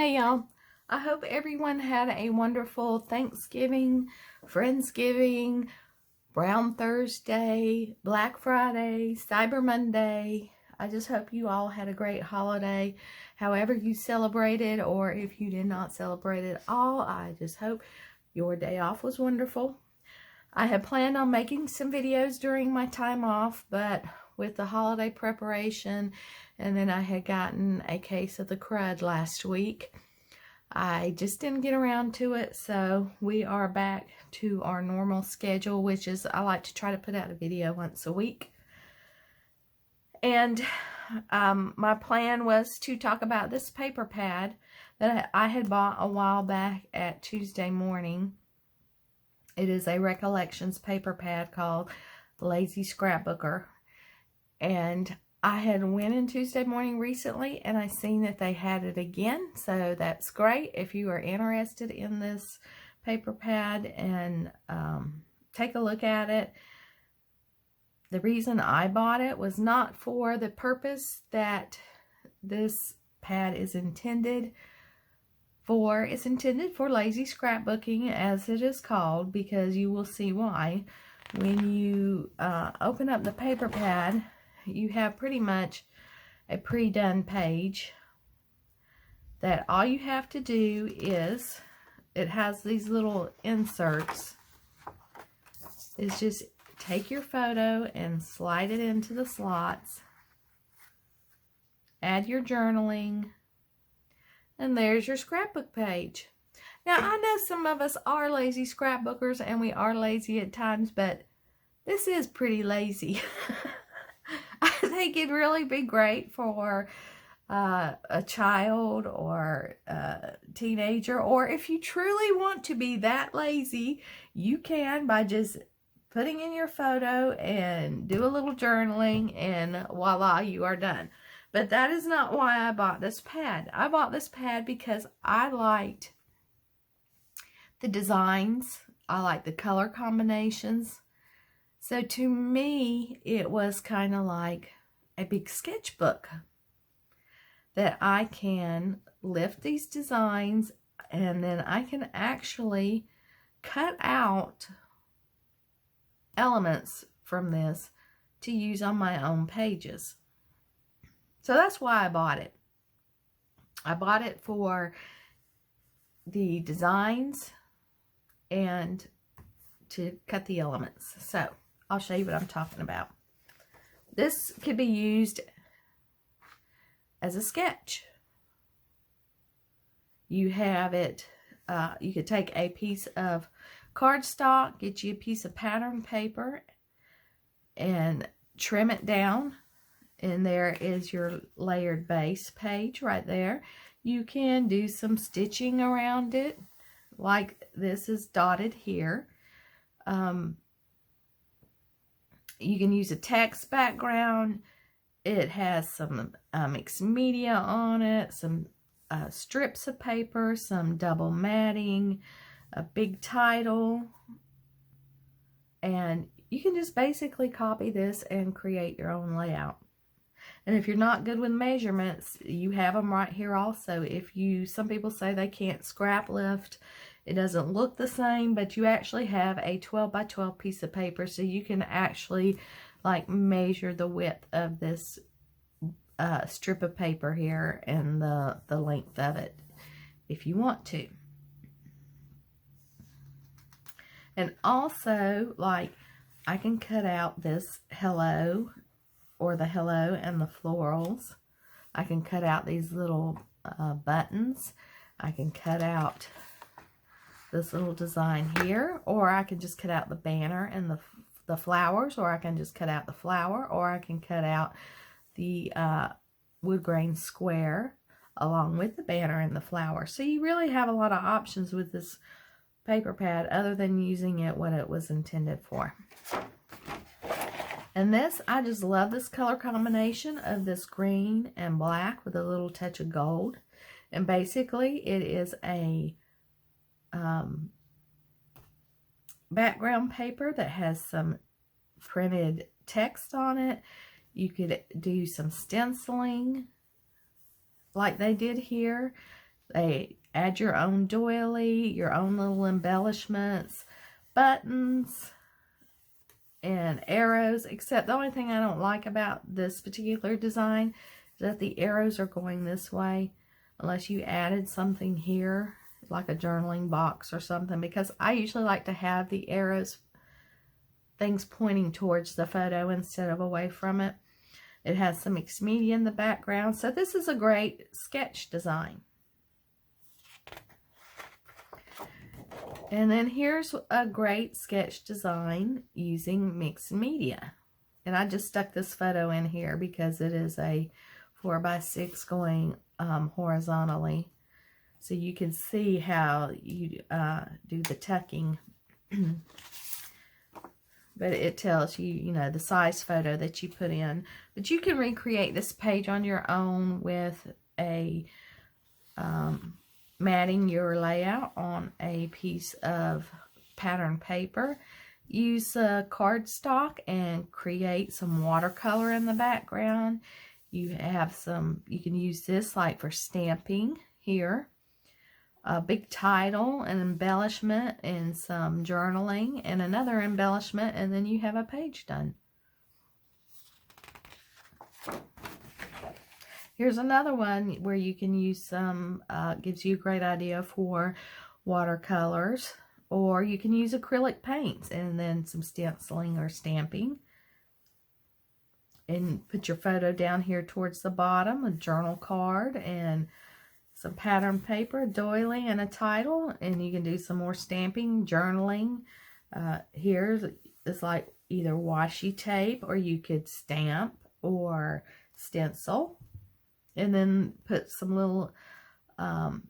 Hey y'all, I hope everyone had a wonderful Thanksgiving, Friendsgiving, Brown Thursday, Black Friday, Cyber Monday. I just hope you all had a great holiday, however you celebrated, or if you did not celebrate at all. I just hope your day off was wonderful. I had planned on making some videos during my time off, but with the holiday preparation, and then I had gotten a case of the crud last week, I just didn't get around to it. So we are back to our normal schedule, which is I like to try to put out a video once a week. And my plan was to talk about this paper pad that I had bought a while back at Tuesday Morning. It is a Recollections paper pad called Lazy Scrapbooker. And I had went in Tuesday Morning recently and I seen that they had it again. So that's great. If you are interested in this paper pad and take a look at it. The reason I bought it was not for the purpose that this pad is intended for. It's intended for lazy scrapbooking, as it is called, because you will see why. When you open up the paper pad, you have pretty much a pre-done page that all you have to do is, it has these little inserts, is just take your photo and slide it into the slots, add your journaling, and there's your scrapbook page. Now, I know some of us are lazy scrapbookers and we are lazy at times, but this is pretty lazy. I think it'd really be great for a child or a teenager, or if you truly want to be that lazy, you can, by just putting in your photo and do a little journaling, and voila, you are done. But that is not why I bought this pad. I bought this pad because I liked the designs. I liked the color combinations. So to me, it was kind of like a big sketchbook that I can lift these designs and then I can actually cut out elements from this to use on my own pages. So that's why I bought it. I bought it for the designs and to cut the elements. So I'll show you what I'm talking about. This could be used as a sketch. You have it, you could take a piece of cardstock, get you a piece of pattern paper, and trim it down. And there is your layered base page right there. You can do some stitching around it, like this is dotted here. You can use a text background. It has some mixed media on it, some strips of paper, some double matting, a big title, and you can just basically copy this and create your own layout. And if you're not good with measurements, you have them right here also. Some people say they can't scrap lift, it doesn't look the same, but you actually have a 12 by 12 piece of paper, so you can actually like measure the width of this strip of paper here and the length of it if you want to. And also, like, I can cut out this hello, or the hello and the florals. I can cut out these little buttons. I can cut out this little design here, or I can just cut out the banner and the flowers, or I can just cut out the flower, or I can cut out the wood grain square along with the banner and the flower. So you really have a lot of options with this paper pad other than using it what it was intended for. And this, I just love this color combination of this green and black with a little touch of gold. And basically it is a background paper that has some printed text on it. You could do some stenciling like they did here. They add your own doily, your own little embellishments, buttons, and arrows, except the only thing I don't like about this particular design is that the arrows are going this way, unless you added something here, like a journaling box or something, because I usually like to have the arrows, things pointing towards the photo instead of away from it. It has some mixed media in the background, so this is a great sketch design. And then here's a great sketch design using mixed media. And I just stuck this photo in here because it is a 4x6 going horizontally. So you can see how you do the tucking. But it tells you, you know, the size photo that you put in. But you can recreate this page on your own with a matting your layout on a piece of pattern paper. Use cardstock and create some watercolor in the background. You have some, you can use this like for stamping here. A big title, an embellishment, and some journaling, and another embellishment, and then you have a page done. Here's another one where you can use some, gives you a great idea for watercolors, or you can use acrylic paints and then some stenciling or stamping. And put your photo down here towards the bottom, a journal card, and some pattern paper, a doily, and a title. And you can do some more stamping, journaling. Here is like either washi tape, or you could stamp or stencil. And then put some little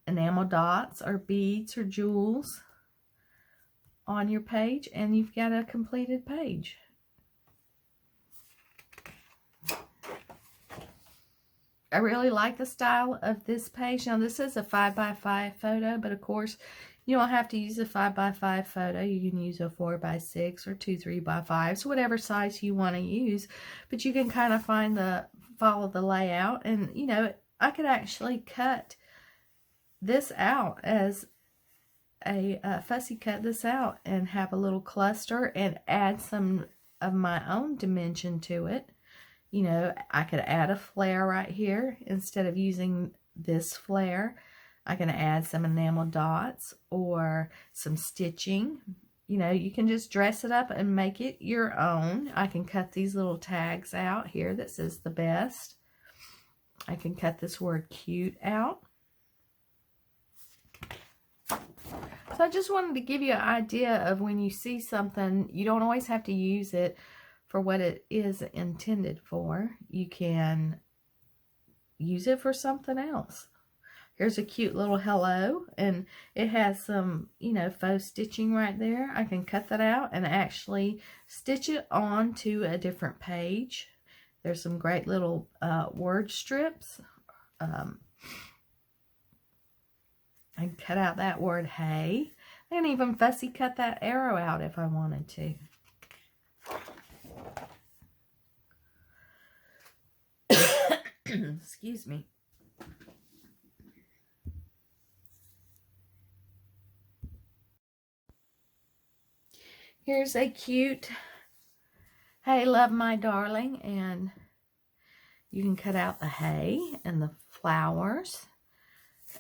enamel dots or beads or jewels on your page, and you've got a completed page. I really like the style of this page. Now this is a 5x5 photo, but of course you don't have to use a 5x5 photo. You can use a 4x6 or 2 3x5s, whatever size you want to use. But you can kind of follow the layout, and you know, I could actually cut this out as a fussy cut this out and have a little cluster and add some of my own dimension to it. You know, I could add a flare right here instead of using this flare. I can add some enamel dots or some stitching. You know, you can just dress it up and make it your own. I can cut these little tags out here that says the best. I can cut this word cute out. So I just wanted to give you an idea of when you see something, you don't always have to use it for what it is intended for. You can use it for something else. Here's a cute little hello, and it has some, you know, faux stitching right there. I can cut that out and actually stitch it onto a different page. There's some great little word strips. I can cut out that word hey. I can even fussy cut that arrow out if I wanted to. Excuse me. Here's a cute hey, love my darling, and you can cut out the hay and the flowers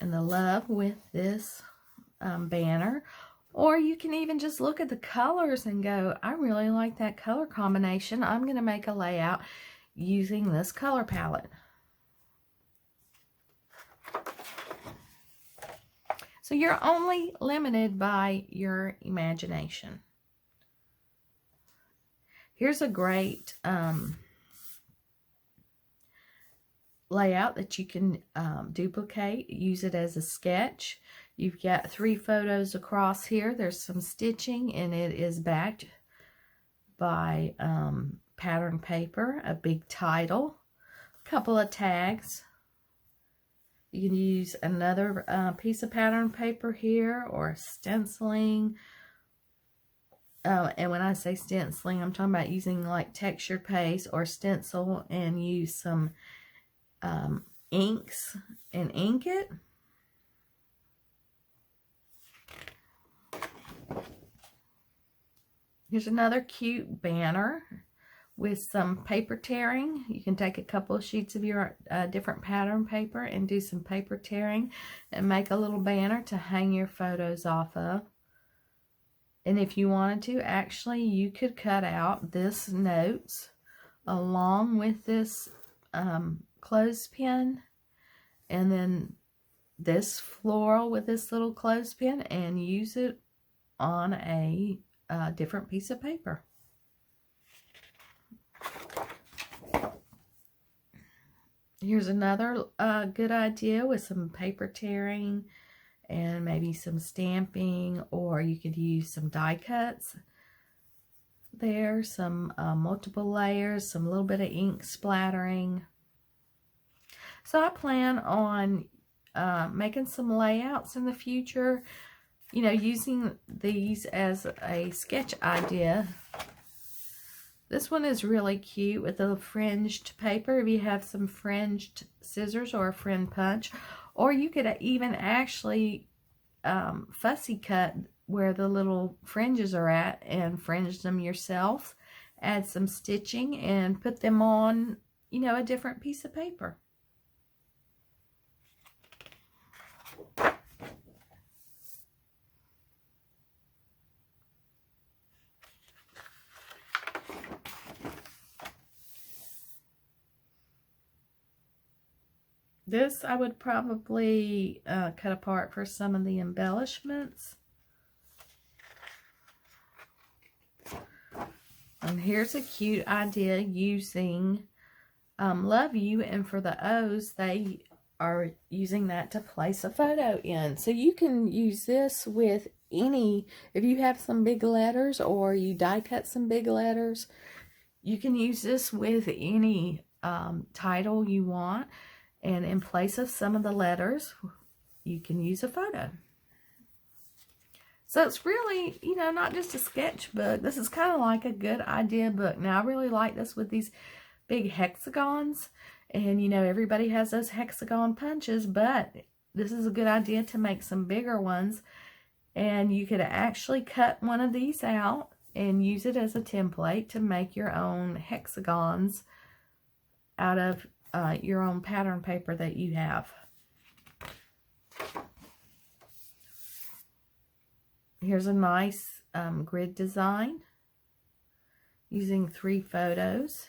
and the love with this banner, or you can even just look at the colors and go, I really like that color combination. I'm going to make a layout using this color palette. So you're only limited by your imagination. Here's a great layout that you can duplicate, use it as a sketch. You've got 3 photos across here. There's some stitching, and it is backed by pattern paper, a big title, a couple of tags. You can use another piece of pattern paper here, or stenciling. And when I say stenciling, I'm talking about using like textured paste or stencil and use some inks and ink it. Here's another cute banner with some paper tearing. You can take a couple of sheets of your different pattern paper and do some paper tearing and make a little banner to hang your photos off of. And if you wanted to, actually, you could cut out this notes along with this clothespin, and then this floral with this little clothespin, and use it on a different piece of paper. Here's another good idea with some paper tearing and maybe some stamping, or you could use some die cuts there, some multiple layers, some little bit of ink splattering. So I plan on making some layouts in the future, you know, using these as a sketch idea. This one is really cute with a fringed paper. If you have some fringed scissors or a fringe punch, or you could even actually fussy cut where the little fringes are at and fringe them yourself. Add some stitching and put them on, you know, a different piece of paper. This I would probably cut apart for some of the embellishments. And here's a cute idea using Love You, and for the O's, they are using that to place a photo in. So you can use this with any, if you have some big letters or you die cut some big letters, you can use this with any title you want. And in place of some of the letters, you can use a photo. So it's really, you know, not just a sketchbook. This is kind of like a good idea book. Now, I really like this with these big hexagons. And, you know, everybody has those hexagon punches, but this is a good idea to make some bigger ones. And you could actually cut one of these out and use it as a template to make your own hexagons out of your own pattern paper that you have. Here's a nice grid design using 3 photos.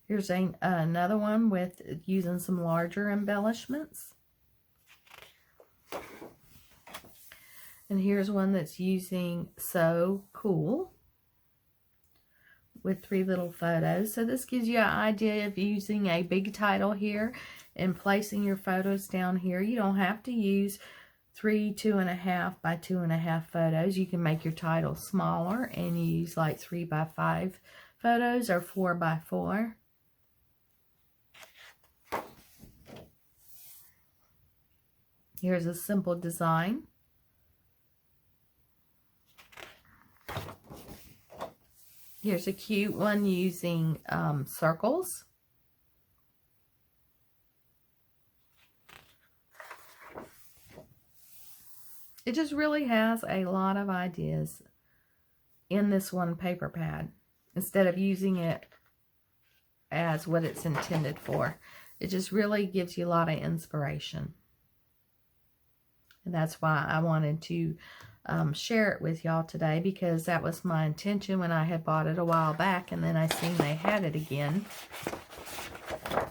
Here's another one with using some larger embellishments. And here's one that's using So Cool with 3 little photos. So this gives you an idea of using a big title here and placing your photos down here. You don't have to use 3 2.5 by 2.5 photos. You can make your title smaller and use like 3 by 5 photos or 4 by 4. Here's a simple design. Here's a cute one using circles. It just really has a lot of ideas in this one paper pad, instead of using it as what it's intended for. It just really gives you a lot of inspiration. And that's why I wanted to share it with y'all today, because that was my intention when I had bought it a while back, and then I seen they had it again.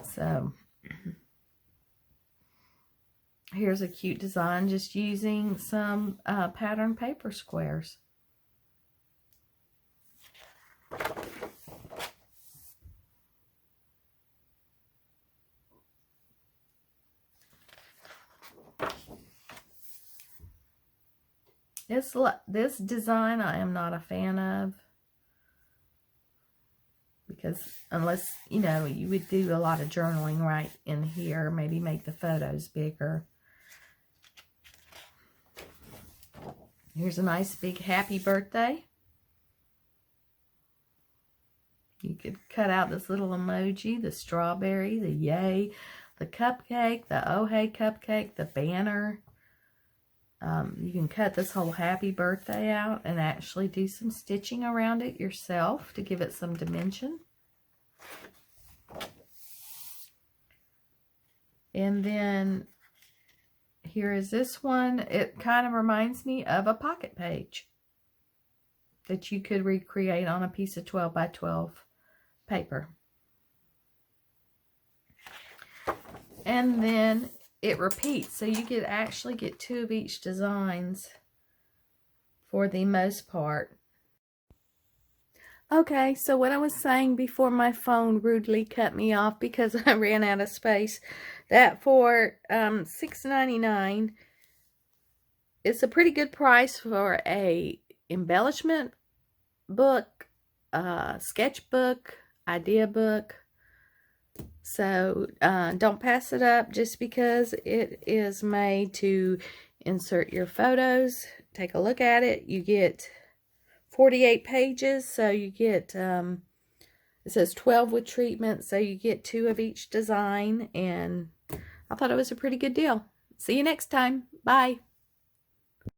So here's a cute design just using some pattern paper squares. This design I am not a fan of, because unless, you know, you would do a lot of journaling right in here, maybe make the photos bigger. Here's a nice big happy birthday. You could cut out this little emoji, the strawberry, the yay, the cupcake, the Oh Hey cupcake, the banner. You can cut this whole happy birthday out and actually do some stitching around it yourself to give it some dimension. And then here is this one. It kind of reminds me of a pocket page that you could recreate on a piece of 12 by 12 paper. And then it repeats, so you could actually get 2 of each designs for the most part. Okay, so what I was saying before my phone rudely cut me off because I ran out of space, that for $6.99, it's a pretty good price for a embellishment book, sketchbook, idea book. So don't pass it up just because it is made to insert your photos. Take a look at it. You get 48 pages, so you get, it says 12 with treatment, so you get 2 of each design, and I thought it was a pretty good deal. See you next time. Bye.